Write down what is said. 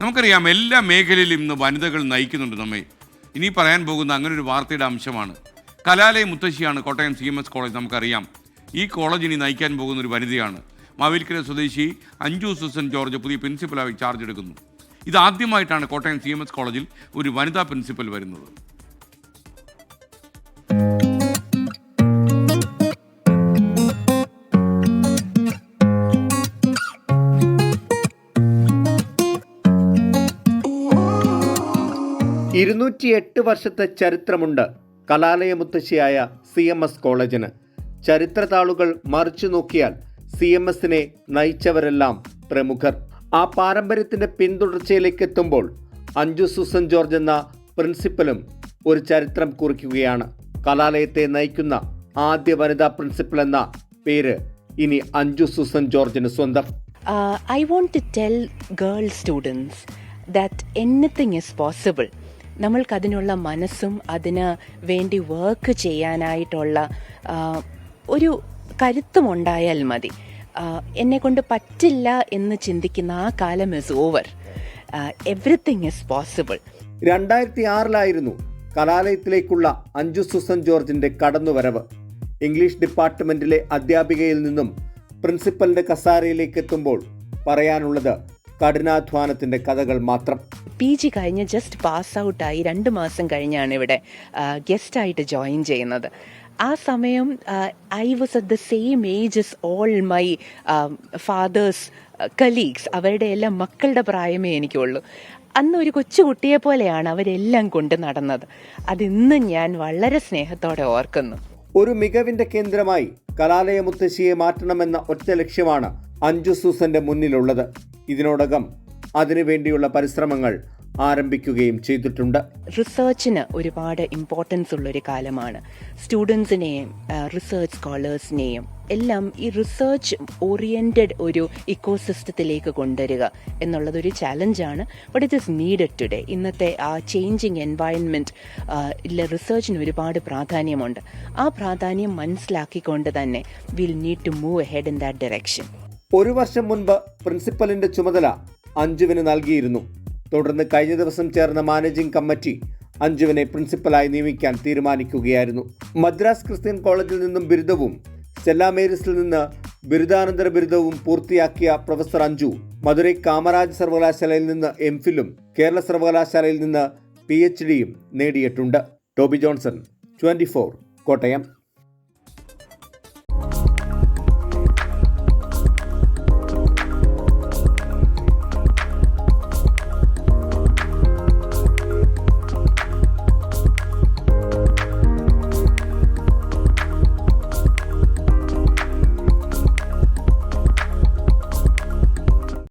നമുക്കറിയാം എല്ലാ മേഖലയിലും ഇന്ന് വനിതകൾ നയിക്കുന്നുണ്ട് നമ്മെ. ഇനി പറയാൻ പോകുന്ന അങ്ങനെ ഒരു വാർത്തയുടെ അംശമാണ്. കലാലയ മുത്തശ്ശിയാണ് കോട്ടയം CMS കോളേജ്. നമുക്കറിയാം ഈ കോളേജ് ഇനി നയിക്കാൻ പോകുന്ന ഒരു വനിതയാണ്. മാവേലിക്കര സ്വദേശി അഞ്ജു സുസൻ ജോർജ് പുതിയ പ്രിൻസിപ്പലായി ചാർജ് എടുക്കുന്നു. ഇതാദ്യമായിട്ടാണ് കോട്ടയം CMS കോളേജിൽ ഒരു വനിതാ പ്രിൻസിപ്പൽ വരുന്നത്. വർഷത്തെ ചരിത്രമുണ്ട് കലാലയ മുത്തശ്ശിയായ CMS കോളേജിന്. ചരിത്രതാളുകൾ മറിച്ചു നോക്കിയാൽ CMSനെ നയിച്ചവരെല്ലാം പ്രമുഖർ. ആ പാരമ്പര്യത്തിന്റെ പിന്തുടർച്ചയിലേക്ക് എത്തുമ്പോൾ അഞ്ജു സുസൻ ജോർജ് എന്ന പ്രിൻസിപ്പലും ഒരു ചരിത്രം കുറിക്കുകയാണ്. കലാലയത്തെ നയിക്കുന്ന ആദ്യ വനിതാ പ്രിൻസിപ്പൽ എന്ന പേര് ഇനി അഞ്ജു സുസൻ ജോർജിന് സ്വന്തം. I want to tell girl students that anything is possible. നമ്മൾക്കതിനുള്ള മനസ്സും അതിന് വേണ്ടി വർക്ക് ചെയ്യാനായിട്ടുള്ള ഒരു കരുത്തും ഉണ്ടായാൽ മതി. എന്നെക്കൊണ്ട് പറ്റില്ല എന്ന് ചിന്തിക്കുന്ന ആ കാലം is over. Everything is possible. 2006 കലാലയത്തിലേക്കുള്ള അഞ്ജു സുസൻ ജോർജിന്റെ കടന്നുവരവ്. ഇംഗ്ലീഷ് ഡിപ്പാർട്ട്മെന്റിലെ അധ്യാപികയിൽ നിന്നും പ്രിൻസിപ്പലിന്റെ കസാരയിലേക്ക് എത്തുമ്പോൾ പറയാനുള്ളത് കഠിനാധ്വാനത്തിന്റെ കഥകൾ മാത്രം. PG കഴിഞ്ഞ് ജസ്റ്റ് പാസ് ഔട്ടായി 2 മാസം കഴിഞ്ഞാണ് ഇവിടെ ഗസ്റ്റായിട്ട് ജോയിൻ ചെയ്യുന്നത്. ആ സമയം I was at the same age S all my fathers colleagues. അവരുടെ എല്ലാം മക്കളുടെ പ്രായമേ എനിക്കുള്ളൂ. അന്ന് ഒരു കൊച്ചുകുട്ടിയെ പോലെയാണ് അവരെല്ലാം കൊണ്ട് നടന്നത്. അതിന്നും ഞാൻ വളരെ സ്നേഹത്തോടെ ഓർക്കുന്നു. ഒരു മികവിന്റെ കേന്ദ്രമായി കലാലയ മുത്തശ്ശിയെ മാറ്റണമെന്ന ഒറ്റ ലക്ഷ്യമാണ് അഞ്ജു സുസന്റെ മുന്നിലുള്ളത്. ഇതിനോടകം അതിനുവേണ്ടിയുള്ള പരിശ്രമങ്ങൾ ആരംഭിക്കുകയും ചെയ്തിട്ടുണ്ട്. റിസർച്ചിന് ഒരുപാട് ഇമ്പോർട്ടൻസ് ഉള്ളൊരു കാലമാണ്. സ്റ്റുഡൻസിനെയും റിസർച്ച് സ്കോളേഴ്സിനെയും എല്ലാം ഈ റിസർച്ച് ഓറിയൻറ്റഡ് ഒരു ഇക്കോസിസ്റ്റത്തിലേക്ക് കൊണ്ടുവരിക എന്നുള്ളതൊരു ചലഞ്ചാണ്. But it is needed today. ഇന്നത്തെ ആ ചേഞ്ചിങ് എൻവയൺമെൻറ്റ് റിസർച്ചിന് ഒരുപാട് പ്രാധാന്യമുണ്ട്. ആ പ്രാധാന്യം മനസ്സിലാക്കിക്കൊണ്ട് തന്നെ will need to move ahead in that direction. 1 വർഷം മുൻപ് പ്രിൻസിപ്പലിന്റെ ചുമതല അഞ്ജുവിന് നൽകിയിരുന്നു. തുടർന്ന് കഴിഞ്ഞ ദിവസം ചേർന്ന മാനേജിംഗ് കമ്മിറ്റി അഞ്ജുവിനെ പ്രിൻസിപ്പലായി നിയമിക്കാൻ തീരുമാനിക്കുകയായിരുന്നു. മദ്രാസ് ക്രിസ്ത്യൻ കോളേജിൽ നിന്നും ബിരുദവും സ്റ്റെല്ല മേരീസിൽ നിന്ന് ബിരുദാനന്തര ബിരുദവും പൂർത്തിയാക്കിയ പ്രൊഫസർ അഞ്ജു മധുരൈ കാമരാജ് സർവകലാശാലയിൽ നിന്ന് MPhilഉം കേരള സർവകലാശാലയിൽ നിന്ന് PhDയും നേടിയിട്ടുണ്ട്. ടോബി ജോൺസൺ, 24, കോട്ടയം.